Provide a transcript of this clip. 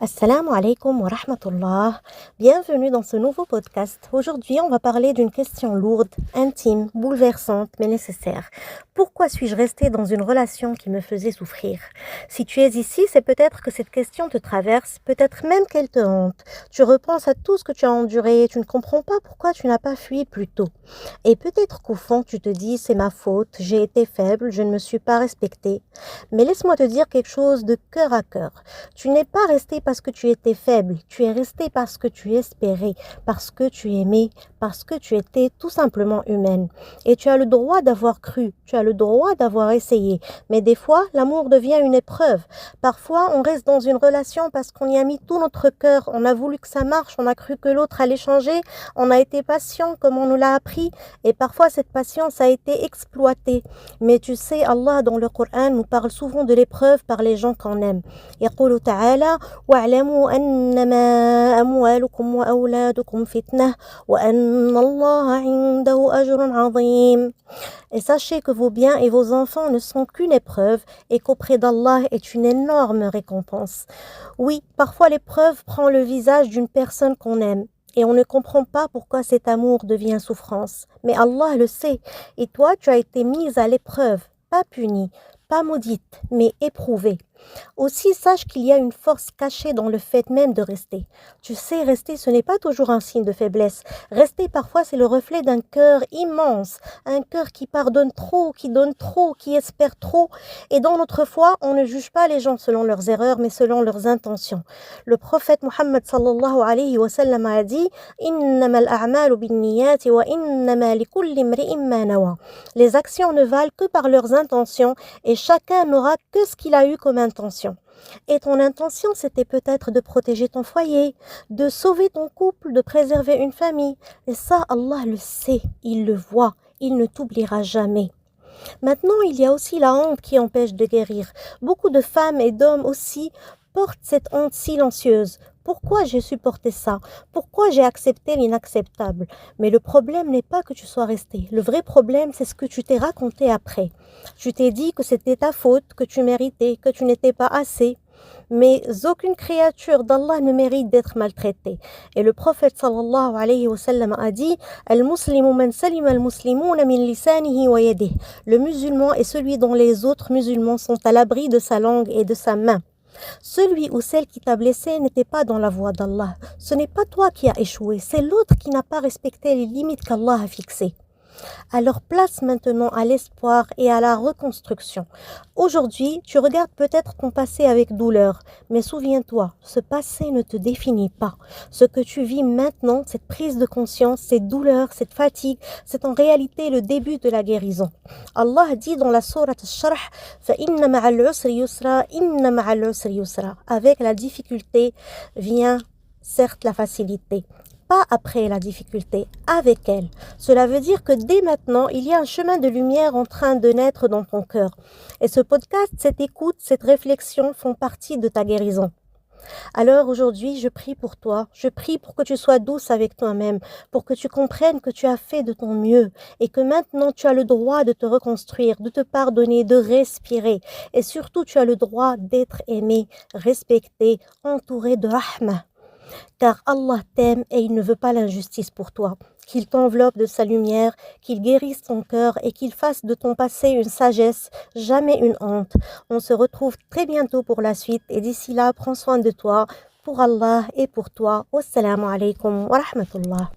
Assalamu alaikum wa rahmatullah. Bienvenue dans ce nouveau podcast. Aujourd'hui, on va parler d'une question lourde, intime, bouleversante, mais nécessaire. Pourquoi suis-je restée dans une relation qui me faisait souffrir? Si tu es ici, c'est peut-être que cette question te traverse, peut-être même qu'elle te hante. Tu repenses à tout ce que tu as enduré, tu ne comprends pas pourquoi tu n'as pas fui plus tôt. Et peut-être qu'au fond, tu te dis, c'est ma faute, j'ai été faible, je ne me suis pas respectée. Mais laisse-moi te dire quelque chose de cœur à cœur. Tu n'es pas resté parce que tu étais faible, tu es resté parce que tu espérais, parce que tu aimais, parce que tu étais tout simplement humaine. Et tu as le droit d'avoir cru, tu as le droit d'avoir essayé. Mais des fois, l'amour devient une épreuve. Parfois, on reste dans une relation parce qu'on y a mis tout notre cœur, on a voulu que ça marche, on a cru que l'autre allait changer, on a été patient comme on nous l'a appris. Et parfois, cette patience a été exploitée. Mais tu sais, Allah, dans le Coran, nous parle souvent de l'épreuve par les gens qu'on aime. يقول تعالى واعلموا أنما أموالكم وأولادكم فتنة وأن الله عنده أجر عظيم. Et sachez que vos biens et vos enfants ne sont qu'une épreuve et qu'auprès d'Allah est une énorme récompense. Oui, parfois l'épreuve prend le visage d'une personne qu'on aime. Et on ne comprend pas pourquoi cet amour devient souffrance. Mais Allah le sait. Et toi, tu as été mise à l'épreuve, pas punie, pas maudite, mais éprouvée. Aussi, sache qu'il y a une force cachée dans le fait même de rester. Tu sais, rester, ce n'est pas toujours un signe de faiblesse. Rester, parfois, c'est le reflet d'un cœur immense, un cœur qui pardonne trop, qui donne trop, qui espère trop. Et dans notre foi, on ne juge pas les gens selon leurs erreurs, mais selon leurs intentions. Le prophète Muhammad sallallahu alayhi wa sallam a dit « Innama al-a'malu bin-niyati wa innama likulli imri'in ma nawa » Les actions ne valent que par leurs intentions et chacun n'aura que ce qu'il a eu comme intention. Et ton intention, c'était peut-être de protéger ton foyer, de sauver ton couple, de préserver une famille. Et ça, Allah le sait, il le voit, il ne t'oubliera jamais. Maintenant, il y a aussi la honte qui empêche de guérir. Beaucoup de femmes et d'hommes aussi portent cette honte silencieuse. Pourquoi j'ai supporté ça? Pourquoi j'ai accepté l'inacceptable? Mais le problème n'est pas que tu sois resté. Le vrai problème, c'est ce que tu t'es raconté après. Tu t'es dit que c'était ta faute, que tu méritais, que tu n'étais pas assez. Mais aucune créature d'Allah ne mérite d'être maltraitée. Et le prophète sallallahu alayhi wa sallam a dit Al-Muslimu man salim al-Muslimuna min lisanihi wa yadihi. Le musulman est celui dont les autres musulmans sont à l'abri de sa langue et de sa main. Celui ou celle qui t'a blessé n'était pas dans la voie d'Allah. Ce n'est pas toi qui as échoué, c'est l'autre qui n'a pas respecté les limites qu'Allah a fixées. Alors place maintenant à l'espoir et à la reconstruction. Aujourd'hui, tu regardes peut-être ton passé avec douleur, mais souviens-toi, ce passé ne te définit pas. Ce que tu vis maintenant, cette prise de conscience, cette douleur, cette fatigue, c'est en réalité le début de la guérison. Allah dit dans la sourate Al-Sharh, فَإِنَّ مَعَ الْعُسْرِ يُسْرًا إِنَّ مَعَ الْعُسْرِ يُسْرًا. Avec la difficulté vient certes la facilité. Pas après la difficulté, avec elle. Cela veut dire que dès maintenant, il y a un chemin de lumière en train de naître dans ton cœur. Et ce podcast, cette écoute, cette réflexion font partie de ta guérison. Alors aujourd'hui, je prie pour toi, je prie pour que tu sois douce avec toi-même, pour que tu comprennes que tu as fait de ton mieux et que maintenant tu as le droit de te reconstruire, de te pardonner, de respirer. Et surtout, tu as le droit d'être aimé, respecté, entouré de rahma. Car Allah t'aime et il ne veut pas l'injustice pour toi. Qu'il t'enveloppe de sa lumière, qu'il guérisse ton cœur et qu'il fasse de ton passé une sagesse, jamais une honte. On se retrouve très bientôt pour la suite et d'ici là, prends soin de toi, pour Allah et pour toi. Wassalamu alaikum wa rahmatullah.